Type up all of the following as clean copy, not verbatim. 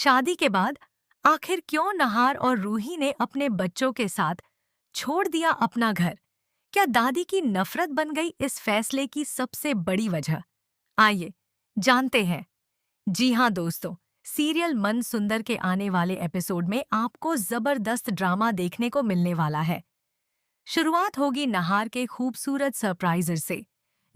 शादी के बाद आखिर क्यों नहार और रूही ने अपने बच्चों के साथ छोड़ दिया अपना घर? क्या दादी की नफरत बन गई इस फैसले की सबसे बड़ी वजह? आइए जानते हैं। जी हाँ दोस्तों, सीरियल मन सुंदर के आने वाले एपिसोड में आपको जबरदस्त ड्रामा देखने को मिलने वाला है। शुरुआत होगी नहार के खूबसूरत सरप्राइजर से,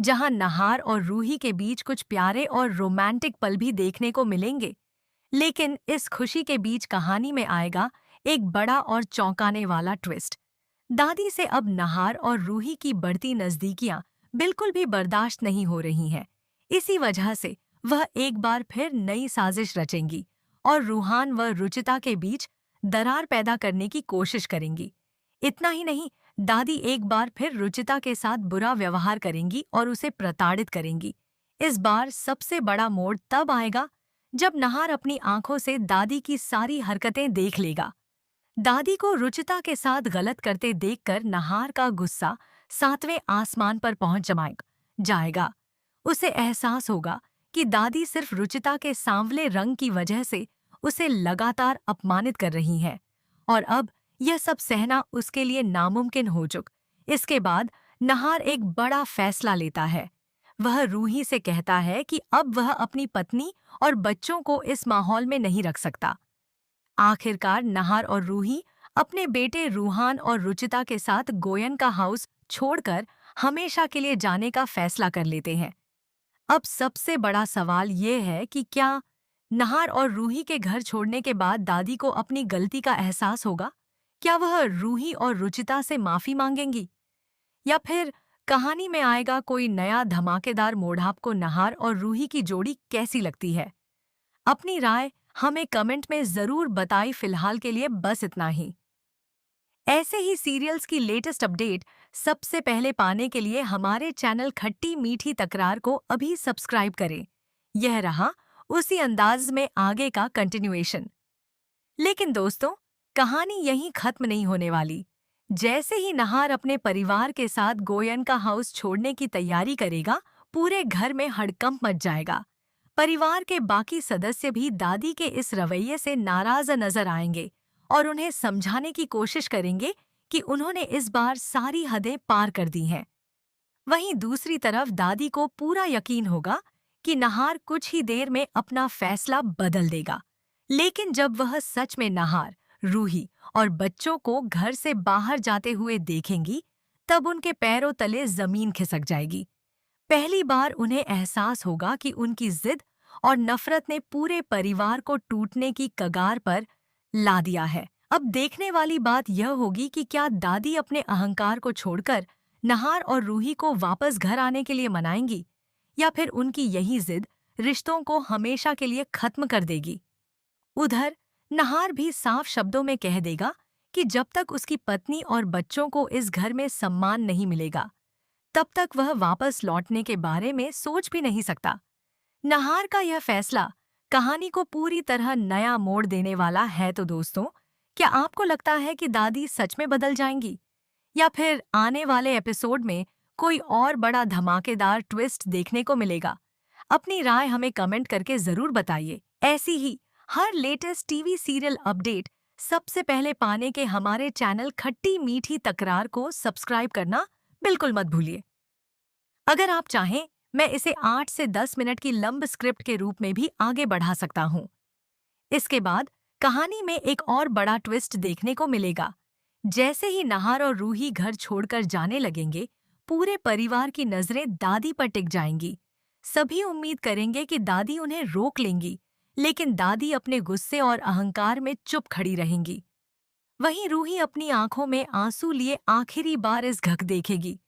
जहां नहार और रूही के बीच कुछ प्यारे और रोमांटिक पल भी देखने को मिलेंगे। लेकिन इस खुशी के बीच कहानी में आएगा एक बड़ा और चौंकाने वाला ट्विस्ट। दादी से अब नहार और रूही की बढ़ती नजदीकियां बिल्कुल भी बर्दाश्त नहीं हो रही हैं। इसी वजह से वह एक बार फिर नई साजिश रचेंगी और रूहान व रुचिता के बीच दरार पैदा करने की कोशिश करेंगी। इतना ही नहीं, दादी एक बार फिर रुचिता के साथ बुरा व्यवहार करेंगी और उसे प्रताड़ित करेंगी। इस बार सबसे बड़ा मोड़ तब आएगा जब नहार अपनी आंखों से दादी की सारी हरकतें देख लेगा। दादी को रुचिता के साथ गलत करते देखकर नहार का गुस्सा सातवें आसमान पर पहुंच जाएगा। उसे एहसास होगा कि दादी सिर्फ रुचिता के सांवले रंग की वजह से उसे लगातार अपमानित कर रही है, और अब यह सब सहना उसके लिए नामुमकिन हो इसके बाद नहार एक बड़ा फैसला लेता है। वह रूही से कहता है कि अब वह अपनी पत्नी और बच्चों को इस माहौल में नहीं रख सकता। आखिरकार नहार और रूही अपने बेटे रूहान और रुचिता के साथ गोयन का हाउस छोड़कर हमेशा के लिए जाने का फैसला कर लेते हैं। अब सबसे बड़ा सवाल ये है कि क्या नहार और रूही के घर छोड़ने के बाद दादी को अपनी गलती का एहसास होगा? क्या वह रूही और रुचिता से माफी मांगेंगी, या फिर कहानी में आएगा कोई नया धमाकेदार मोड़? आपको नहार और रूही की जोड़ी कैसी लगती है? अपनी राय हमें कमेंट में जरूर बताई। फिलहाल के लिए बस इतना ही। ऐसे ही सीरियल्स की लेटेस्ट अपडेट सबसे पहले पाने के लिए हमारे चैनल खट्टी मीठी तकरार को अभी सब्सक्राइब करें। यह रहा उसी अंदाज में आगे का कंटिन्यूएशन। लेकिन दोस्तों, कहानी यहीं खत्म नहीं होने वाली। जैसे ही नहार अपने परिवार के साथ गोयन का हाउस छोड़ने की तैयारी करेगा, पूरे घर में हड़कंप मच जाएगा। परिवार के बाकी सदस्य भी दादी के इस रवैये से नाराज नजर आएंगे और उन्हें समझाने की कोशिश करेंगे कि उन्होंने इस बार सारी हदें पार कर दी हैं। वहीं दूसरी तरफ दादी को पूरा यकीन होगा कि नहार कुछ ही देर में अपना फैसला बदल देगा। लेकिन जब वह सच में नहार, रूही और बच्चों को घर से बाहर जाते हुए देखेंगी, तब उनके पैरों तले जमीन खिसक जाएगी। पहली बार उन्हें एहसास होगा कि उनकी जिद और नफरत ने पूरे परिवार को टूटने की कगार पर ला दिया है। अब देखने वाली बात यह होगी कि क्या दादी अपने अहंकार को छोड़कर नहार और रूही को वापस घर आने के लिए मनाएंगी, या फिर उनकी यही जिद रिश्तों को हमेशा के लिए खत्म कर देगी। उधर नहार भी साफ शब्दों में कह देगा कि जब तक उसकी पत्नी और बच्चों को इस घर में सम्मान नहीं मिलेगा, तब तक वह वापस लौटने के बारे में सोच भी नहीं सकता। नहार का यह फैसला कहानी को पूरी तरह नया मोड़ देने वाला है। तो दोस्तों, क्या आपको लगता है कि दादी सच में बदल जाएंगी, या फिर आने वाले एपिसोड में कोई और बड़ा धमाकेदार ट्विस्ट देखने को मिलेगा? अपनी राय हमें कमेंट करके जरूर बताइए। ऐसी ही हर लेटेस्ट टीवी सीरियल अपडेट सबसे पहले पाने के हमारे चैनल खट्टी मीठी तकरार को सब्सक्राइब करना बिल्कुल मत भूलिए। अगर आप चाहें, मैं इसे 8 से 10 मिनट की लंब स्क्रिप्ट के रूप में भी आगे बढ़ा सकता हूँ। इसके बाद कहानी में एक और बड़ा ट्विस्ट देखने को मिलेगा। जैसे ही नहार और रूही घर छोड़कर जाने लगेंगे, पूरे परिवार की नजरें दादी पर टिक जाएंगी। सभी उम्मीद करेंगे कि दादी उन्हें रोक लेंगी, लेकिन दादी अपने गुस्से और अहंकार में चुप खड़ी रहेंगी। वहीं रूही अपनी आंखों में आंसू लिए आखिरी बार इस घक देखेगी।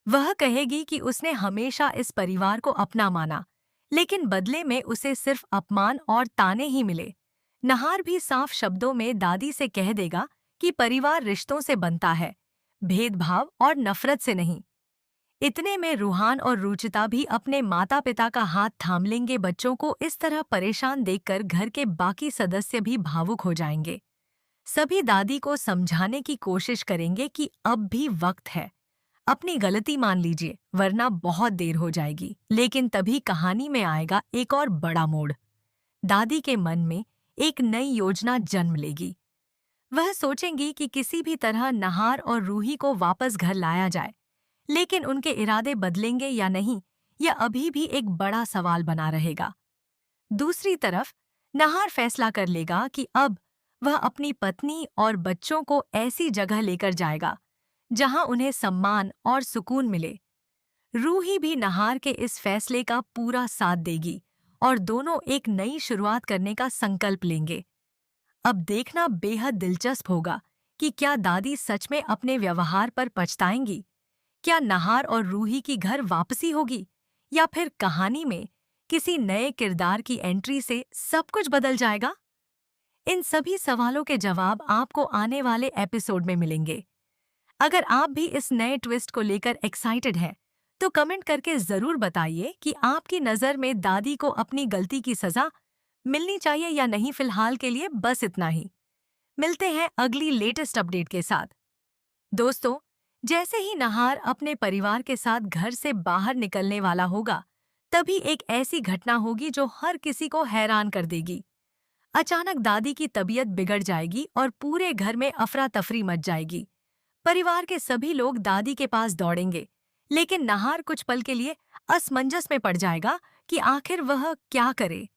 वह कहेगी कि उसने हमेशा इस परिवार को अपना माना, लेकिन बदले में उसे सिर्फ अपमान और ताने ही मिले। नहार भी साफ शब्दों में दादी से कह देगा कि परिवार रिश्तों से बनता है, भेदभाव और नफरत से नहीं। इतने में रूहान और रुचिता भी अपने माता पिता का हाथ थाम लेंगे। बच्चों को इस तरह परेशान देखकर घर के बाकी सदस्य भी भावुक हो जाएंगे। सभी दादी को समझाने की कोशिश करेंगे कि अब भी वक्त है, अपनी गलती मान लीजिए, वरना बहुत देर हो जाएगी। लेकिन तभी कहानी में आएगा एक और बड़ा मोड़। दादी के मन में एक नई योजना जन्म लेगी। वह सोचेंगी कि किसी भी तरह नहार और रूही को वापस घर लाया जाए, लेकिन उनके इरादे बदलेंगे या नहीं, यह अभी भी एक बड़ा सवाल बना रहेगा। दूसरी तरफ नहार फैसला कर लेगा कि अब वह अपनी पत्नी और बच्चों को ऐसी जगह लेकर जाएगा जहां उन्हें सम्मान और सुकून मिले। रूही भी नहार के इस फैसले का पूरा साथ देगी और दोनों एक नई शुरुआत करने का संकल्प लेंगे। अब देखना बेहद दिलचस्प होगा कि क्या दादी सच में अपने व्यवहार पर पछताएंगी। क्या नहार और रूही की घर वापसी होगी, या फिर कहानी में किसी नए किरदार की एंट्री से सब कुछ बदल जाएगा? इन सभी सवालों के जवाब आपको आने वाले एपिसोड में मिलेंगे। अगर आप भी इस नए ट्विस्ट को लेकर एक्साइटेड हैं, तो कमेंट करके जरूर बताइए कि आपकी नज़र में दादी को अपनी गलती की सजा मिलनी चाहिए या नहीं। फिलहाल के लिए बस इतना ही। मिलते हैं अगली लेटेस्ट अपडेट के साथ। दोस्तों, जैसे ही नहार अपने परिवार के साथ घर से बाहर निकलने वाला होगा, तभी एक ऐसी घटना होगी जो हर किसी को हैरान कर देगी। अचानक दादी की तबीयत बिगड़ जाएगी और पूरे घर में अफरा तफरी मच जाएगी। परिवार के सभी लोग दादी के पास दौड़ेंगे, लेकिन नहार कुछ पल के लिए असमंजस में पड़ जाएगा कि आखिर वह क्या करे।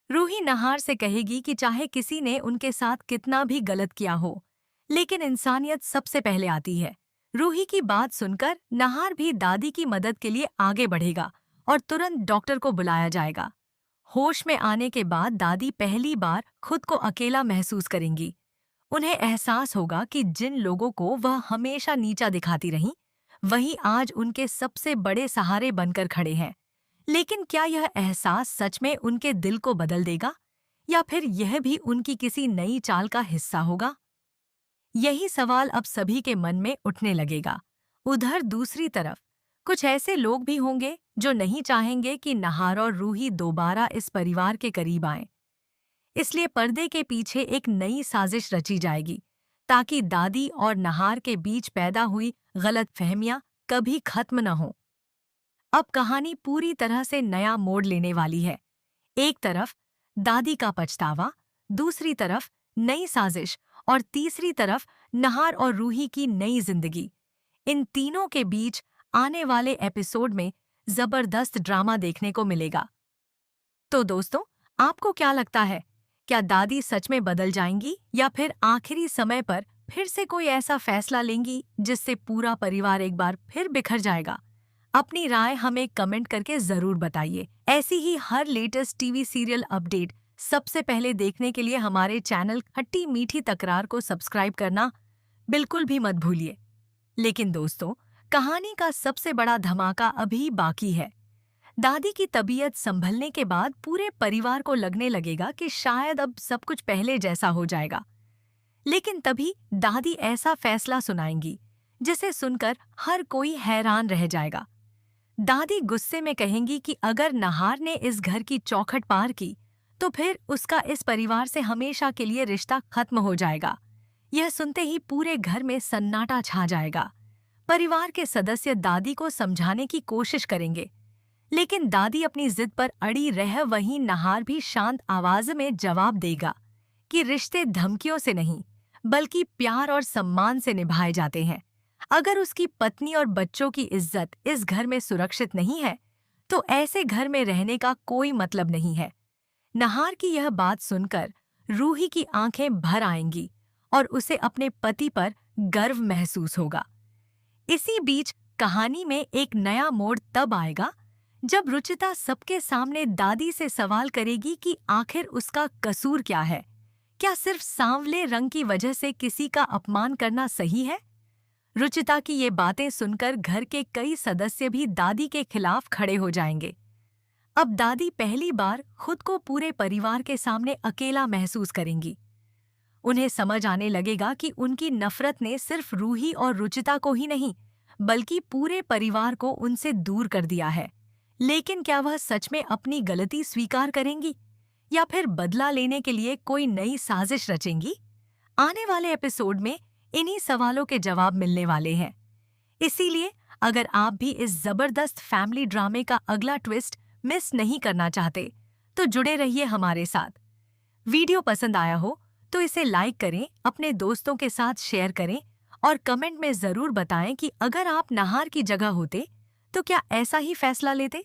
रूही नहार से कहेगी कि चाहे किसी ने उनके साथ कितना भी गलत किया हो, लेकिन इंसानियत सबसे पहले आती है। रूही की बात सुनकर नहार भी दादी की मदद के लिए आगे बढ़ेगा और तुरंत डॉक्टर को बुलाया जाएगा। होश में आने के बाद दादी पहली बार खुद को अकेला महसूस करेंगी। उन्हें एहसास होगा कि जिन लोगों को वह हमेशा नीचा दिखाती रहीं, वही आज उनके सबसे बड़े सहारे बनकर खड़े हैं। लेकिन क्या यह एहसास सच में उनके दिल को बदल देगा, या फिर यह भी उनकी किसी नई चाल का हिस्सा होगा? यही सवाल अब सभी के मन में उठने लगेगा। उधर दूसरी तरफ कुछ ऐसे लोग भी होंगे जो नहीं चाहेंगे कि नहार और रूही दोबारा इस परिवार के करीब आएं। इसलिए पर्दे के पीछे एक नई साजिश रची जाएगी, ताकि दादी और नहार के बीच पैदा हुई गलतफहमियां कभी खत्म न हो। अब कहानी पूरी तरह से नया मोड़ लेने वाली है। एक तरफ दादी का पछतावा, दूसरी तरफ नई साजिश और तीसरी तरफ नहार और रूही की नई जिंदगी। इन तीनों के बीच आने वाले एपिसोड में जबरदस्त ड्रामा देखने को मिलेगा। तो दोस्तों, आपको क्या लगता है? क्या दादी सच में बदल जाएंगी, या फिर आखिरी समय पर फिर से कोई ऐसा फैसला लेंगी जिससे पूरा परिवार एक बार फिर बिखर जाएगा? अपनी राय हमें कमेंट करके जरूर बताइए। ऐसी ही हर लेटेस्ट टीवी सीरियल अपडेट सबसे पहले देखने के लिए हमारे चैनल खट्टी मीठी तकरार को सब्सक्राइब करना बिल्कुल भी मत भूलिए। लेकिन दोस्तों, कहानी का सबसे बड़ा धमाका अभी बाकी है। दादी की तबीयत संभलने के बाद पूरे परिवार को लगने लगेगा कि शायद अब सब कुछ पहले जैसा हो जाएगा। लेकिन तभी दादी ऐसा फैसला सुनाएंगी जिसे सुनकर हर कोई हैरान रह जाएगा। दादी गुस्से में कहेंगी कि अगर नहार ने इस घर की चौखट पार की, तो फिर उसका इस परिवार से हमेशा के लिए रिश्ता खत्म हो जाएगा। यह सुनते ही पूरे घर में सन्नाटा छा जाएगा। परिवार के सदस्य दादी को समझाने की कोशिश करेंगे, लेकिन दादी अपनी जिद पर अड़ी रह वहीं नहार भी शांत आवाज में जवाब देगा कि रिश्ते धमकियों से नहीं, बल्कि प्यार और सम्मान से निभाए जाते हैं। अगर उसकी पत्नी और बच्चों की इज्जत इस घर में सुरक्षित नहीं है, तो ऐसे घर में रहने का कोई मतलब नहीं है। नहार की यह बात सुनकर रूही की आंखें भर आएंगी और उसे अपने पति पर गर्व महसूस होगा। इसी बीच कहानी में एक नया मोड़ तब आएगा जब रुचिता सबके सामने दादी से सवाल करेगी कि आखिर उसका कसूर क्या है। क्या सिर्फ सांवले रंग की वजह से किसी का अपमान करना सही है? रुचिता की ये बातें सुनकर घर के कई सदस्य भी दादी के खिलाफ खड़े हो जाएंगे। अब दादी पहली बार खुद को पूरे परिवार के सामने अकेला महसूस करेंगी। उन्हें समझ आने लगेगा कि उनकी नफरत ने सिर्फ रूही और रुचिता को ही नहीं, बल्कि पूरे परिवार को उनसे दूर कर दिया है। लेकिन क्या वह सच में अपनी गलती स्वीकार करेंगी, या फिर बदला लेने के लिए कोई नई साजिश रचेंगी? आने वाले एपिसोड में इन्हीं सवालों के जवाब मिलने वाले हैं। इसीलिए अगर आप भी इस जबरदस्त फैमिली ड्रामे का अगला ट्विस्ट मिस नहीं करना चाहते, तो जुड़े रहिए हमारे साथ। वीडियो पसंद आया हो तो इसे लाइक करें, अपने दोस्तों के साथ शेयर करें और कमेंट में ज़रूर बताएं कि अगर आप नहार की जगह होते तो क्या ऐसा ही फैसला लेते।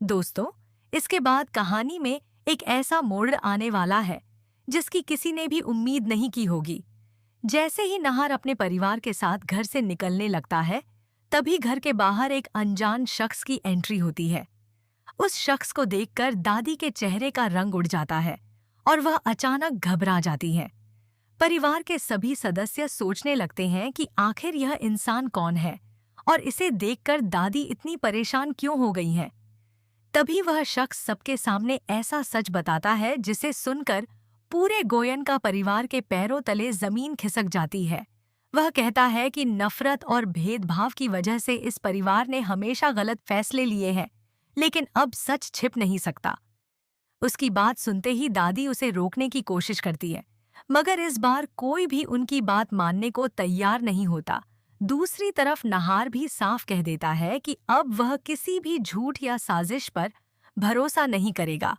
दोस्तों, इसके बाद कहानी में एक ऐसा मोड़ आने वाला है जिसकी किसी ने भी उम्मीद नहीं की होगी। जैसे ही नहार अपने परिवार के साथ घर से निकलने लगता है, तभी घर के बाहर एक अनजान शख्स की एंट्री होती है। उस शख्स को देखकर दादी के चेहरे का रंग उड़ जाता है और वह अचानक घबरा जाती है। परिवार के सभी सदस्य सोचने लगते हैं कि आखिर यह इंसान कौन है और इसे देखकर दादी इतनी परेशान क्यों हो गई है। तभी वह शख्स सबके सामने ऐसा सच बताता है जिसे सुनकर पूरे गोयन का परिवार के पैरों तले जमीन खिसक जाती है। वह कहता है कि नफरत और भेदभाव की वजह से इस परिवार ने हमेशा गलत फैसले लिए हैं, लेकिन अब सच छिप नहीं सकता। उसकी बात सुनते ही दादी उसे रोकने की कोशिश करती है, मगर इस बार कोई भी उनकी बात मानने को तैयार नहीं होता। दूसरी तरफ नहार भी साफ कह देता है कि अब वह किसी भी झूठ या साजिश पर भरोसा नहीं करेगा।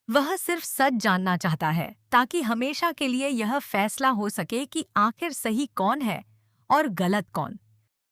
वह सिर्फ सच जानना चाहता है ताकि हमेशा के लिए यह फैसला हो सके कि आखिर सही कौन है और गलत कौन।